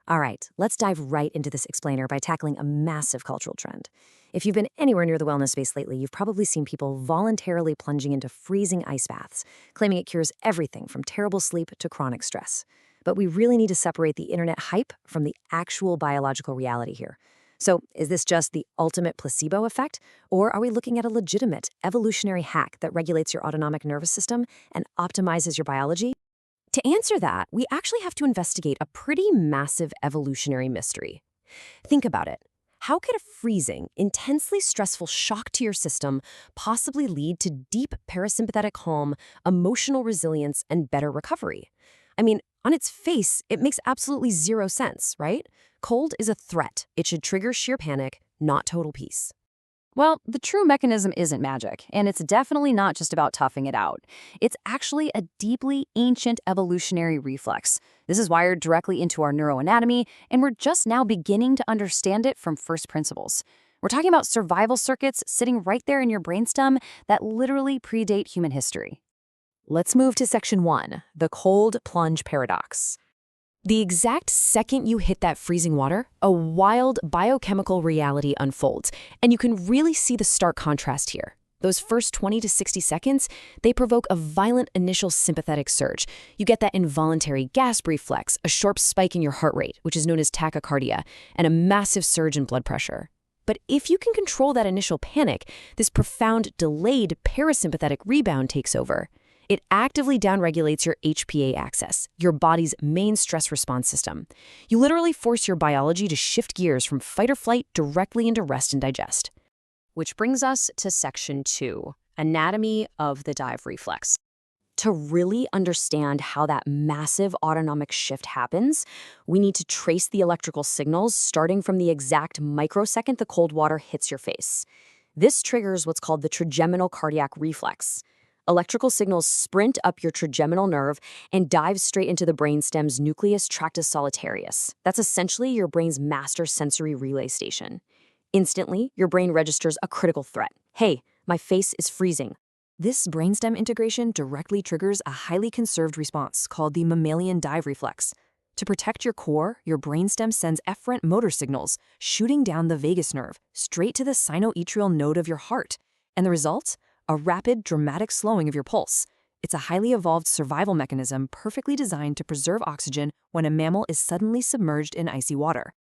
All right, let's dive right into this explainer by tackling a massive cultural trend. If you've been anywhere near the wellness space lately, you've probably seen people voluntarily plunging into freezing ice baths, claiming it cures everything from terrible sleep to chronic stress. But we really need to separate the internet hype from the actual biological reality here. So, is this just the ultimate placebo effect, or are we looking at a legitimate evolutionary hack that regulates your autonomic nervous system and optimizes your biology? To answer that, we actually have to investigate a pretty massive evolutionary mystery. Think about it. How could a freezing, intensely stressful shock to your system possibly lead to deep parasympathetic calm, emotional resilience, and better recovery? I mean, on its face, it makes absolutely zero sense, right? Cold is a threat. It should trigger sheer panic, not total peace. Well, the true mechanism isn't magic, and it's definitely not just about toughing it out. It's actually a deeply ancient evolutionary reflex. This is wired directly into our neuroanatomy, and we're just now beginning to understand it from first principles. We're talking about survival circuits sitting right there in your brainstem that literally predate human history. Let's move to section 1, the cold plunge paradox. The exact second you hit that freezing water, a wild biochemical reality unfolds, and you can really see the stark contrast here. Those first 20 to 60 seconds, they provoke a violent initial sympathetic surge. You get that involuntary gasp reflex, a sharp spike in your heart rate, which is known as tachycardia, and a massive surge in blood pressure. But if you can control that initial panic, this profound delayed parasympathetic rebound takes over. It actively downregulates your HPA axis, your body's main stress response system. You literally force your biology to shift gears from fight or flight directly into rest and digest. Which brings us to section 2, anatomy of the dive reflex. To really understand how that massive autonomic shift happens, we need to trace the electrical signals starting from the exact microsecond the cold water hits your face. This triggers what's called the trigeminal cardiac reflex. Electrical signals sprint up your trigeminal nerve and dive straight into the brainstem's nucleus tractus solitarius. That's essentially your brain's master sensory relay station. Instantly, your brain registers a critical threat. Hey, my face is freezing. This brainstem integration directly triggers a highly conserved response called the mammalian dive reflex. To protect your core, your brainstem sends efferent motor signals, shooting down the vagus nerve, straight to the sinoatrial node of your heart. And the result? A rapid, dramatic slowing of your pulse. It's a highly evolved survival mechanism perfectly designed to preserve oxygen when a mammal is suddenly submerged in icy water.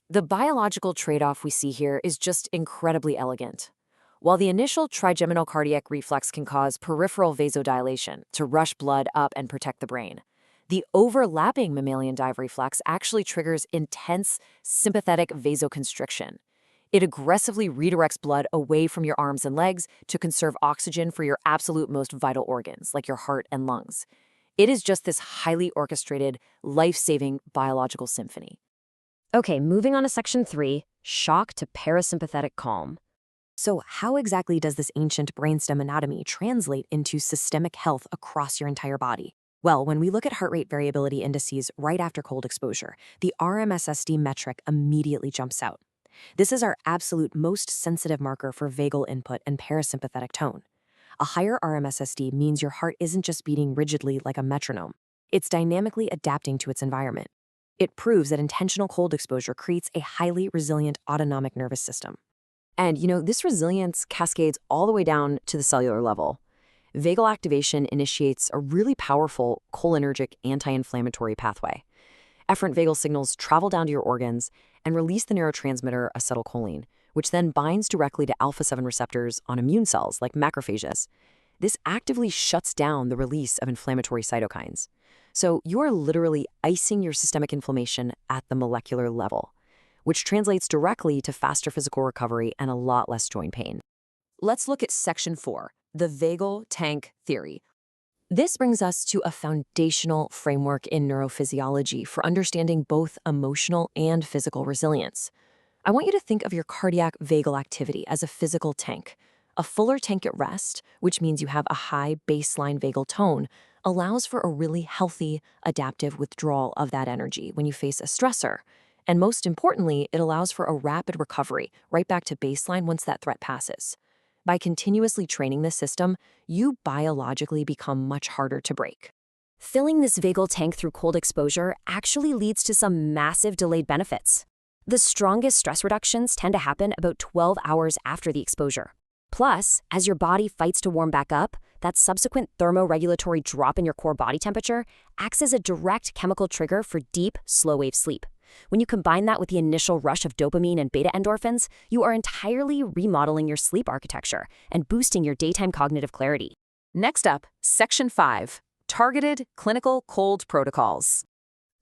The biological trade-off we see here is just incredibly elegant. While the initial trigeminal cardiac reflex can cause peripheral vasodilation to rush blood up and protect the brain, the overlapping mammalian dive reflex actually triggers intense sympathetic vasoconstriction. It aggressively redirects blood away from your arms and legs to conserve oxygen for your absolute most vital organs, like your heart and lungs. It is just this highly orchestrated, life-saving biological symphony. Okay, moving on to section 3, shock to parasympathetic calm. So how exactly does this ancient brainstem anatomy translate into systemic health across your entire body? Well, when we look at heart rate variability indices right after cold exposure, the RMSSD metric immediately jumps out. This is our absolute most sensitive marker for vagal input and parasympathetic tone. A higher RMSSD means your heart isn't just beating rigidly like a metronome. It's dynamically adapting to its environment. It proves that intentional cold exposure creates a highly resilient autonomic nervous system. And this resilience cascades all the way down to the cellular level. Vagal activation initiates a really powerful cholinergic anti-inflammatory pathway. Efferent vagal signals travel down to your organs and release the neurotransmitter acetylcholine, which then binds directly to alpha-7 receptors on immune cells like macrophages. This actively shuts down the release of inflammatory cytokines. So you are literally icing your systemic inflammation at the molecular level, which translates directly to faster physical recovery and a lot less joint pain. Let's look at section 4, the vagal tank theory. This brings us to a foundational framework in neurophysiology for understanding both emotional and physical resilience. I want you to think of your cardiac vagal activity as a physical tank. A fuller tank at rest, which means you have a high baseline vagal tone, allows for a really healthy, adaptive withdrawal of that energy when you face a stressor. And most importantly, it allows for a rapid recovery right back to baseline once that threat passes. By continuously training this system, you biologically become much harder to break. Filling this vagal tank through cold exposure actually leads to some massive delayed benefits. The strongest stress reductions tend to happen about 12 hours after the exposure. Plus, as your body fights to warm back up, that subsequent thermoregulatory drop in your core body temperature acts as a direct chemical trigger for deep, slow-wave sleep. When you combine that with the initial rush of dopamine and beta endorphins, you are entirely remodeling your sleep architecture and boosting your daytime cognitive clarity. Next up, Section 5, Targeted Clinical Cold Protocols.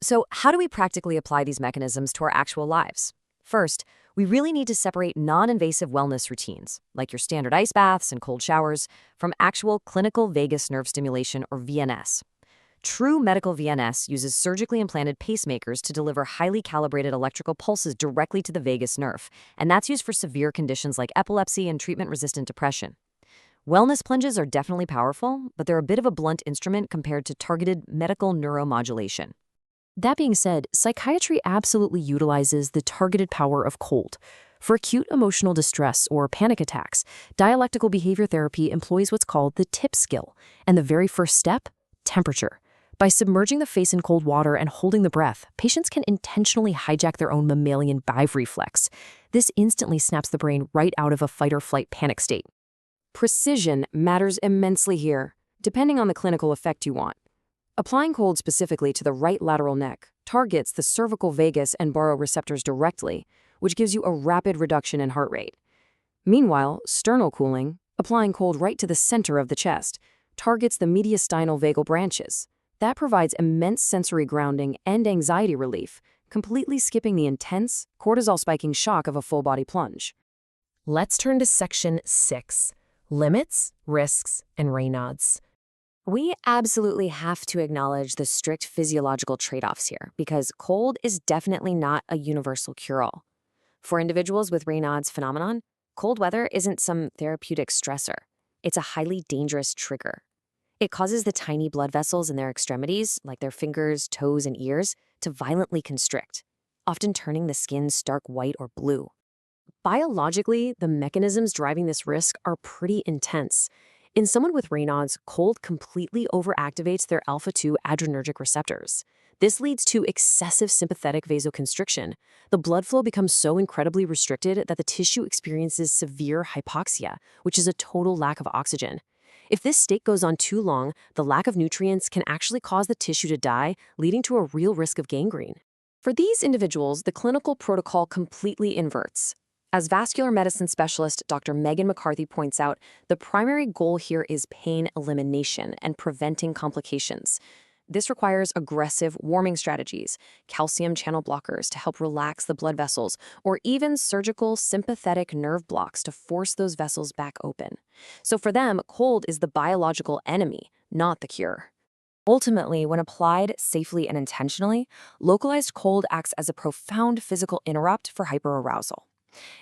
So, how do we practically apply these mechanisms to our actual lives? First, we really need to separate non-invasive wellness routines, like your standard ice baths and cold showers, from actual clinical vagus nerve stimulation, or VNS. True medical VNS uses surgically implanted pacemakers to deliver highly calibrated electrical pulses directly to the vagus nerve, and that's used for severe conditions like epilepsy and treatment-resistant depression. Wellness plunges are definitely powerful, but they're a bit of a blunt instrument compared to targeted medical neuromodulation. That being said, psychiatry absolutely utilizes the targeted power of cold. For acute emotional distress or panic attacks, dialectical behavior therapy employs what's called the tip skill, and the very first step, temperature. By submerging the face in cold water and holding the breath, patients can intentionally hijack their own mammalian dive reflex. This instantly snaps the brain right out of a fight-or-flight panic state. Precision matters immensely here, depending on the clinical effect you want. Applying cold specifically to the right lateral neck targets the cervical vagus and baroreceptors directly, which gives you a rapid reduction in heart rate. Meanwhile, sternal cooling, applying cold right to the center of the chest, targets the mediastinal vagal branches. That provides immense sensory grounding and anxiety relief, completely skipping the intense, cortisol-spiking shock of a full-body plunge. Let's turn to Section 6, Limits, Risks, and Raynaud's. We absolutely have to acknowledge the strict physiological trade-offs here, because cold is definitely not a universal cure-all. For individuals with Raynaud's phenomenon, cold weather isn't some therapeutic stressor. It's a highly dangerous trigger. It causes the tiny blood vessels in their extremities, like their fingers, toes, and ears, to violently constrict, often turning the skin stark white or blue. Biologically, the mechanisms driving this risk are pretty intense. In someone with Raynaud's, cold completely overactivates their alpha-2 adrenergic receptors. This leads to excessive sympathetic vasoconstriction. The blood flow becomes so incredibly restricted that the tissue experiences severe hypoxia, which is a total lack of oxygen. If this state goes on too long, the lack of nutrients can actually cause the tissue to die, leading to a real risk of gangrene. For these individuals, the clinical protocol completely inverts. As vascular medicine specialist Dr. Megan McCarthy points out, the primary goal here is pain elimination and preventing complications. This requires aggressive warming strategies, calcium channel blockers to help relax the blood vessels, or even surgical sympathetic nerve blocks to force those vessels back open. So for them, cold is the biological enemy, not the cure. Ultimately, when applied safely and intentionally, localized cold acts as a profound physical interrupt for hyperarousal.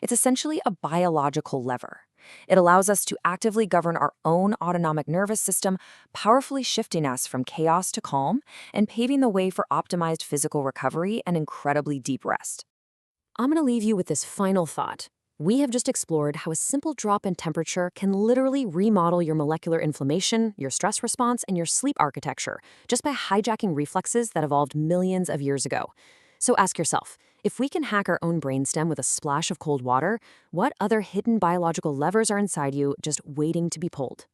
It's essentially a biological lever. It allows us to actively govern our own autonomic nervous system, powerfully shifting us from chaos to calm and paving the way for optimized physical recovery and incredibly deep rest. I'm going to leave you with this final thought. We have just explored how a simple drop in temperature can literally remodel your molecular inflammation, your stress response, and your sleep architecture just by hijacking reflexes that evolved millions of years ago. So ask yourself, if we can hack our own brainstem with a splash of cold water, what other hidden biological levers are inside you just waiting to be pulled?